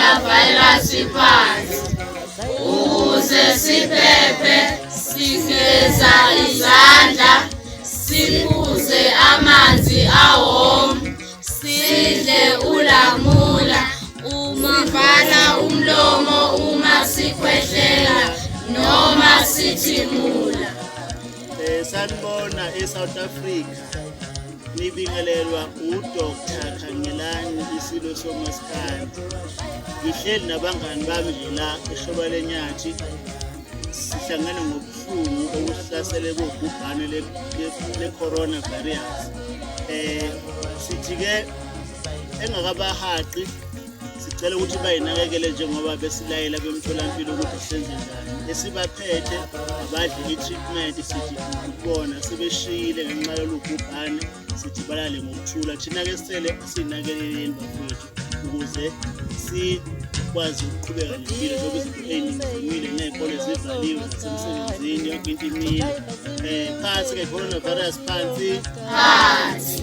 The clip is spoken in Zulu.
coronavirus phansi ukuze siphephe sigeza izandla siphuze amanzi awom sidle ulamula umavala umlomo uma sikhwehlela noma sithimula. Sanibona eSouth Africa nibingelelwa uDr. Khangelani Isilo Somaskandi. Ngihleli nabangani bami nje la eShoba leNyathi sihlangene ngobuhlungu obuhlasele ubhubhane le-coronavirus. Sithi-ke engakabahaqi sicela ukuthi bayinakekele njengoba besilayela bemtholampilo ukuthi senze njani. Esibaphethe abadle i-treatment sithi ukubona sebeshiyile ngenxa yolubhubhane sithi balale ngokuthula. Thina-ke sicele sinakeleleni bafowethu ukuze sikwazi ukuqhubeka nempilo njengoba izinto ey'ningi zimile ney'kole zivaliwe nasemsebenzini yonke into imile. Phansi-ke coronavirus phansi. Phansi.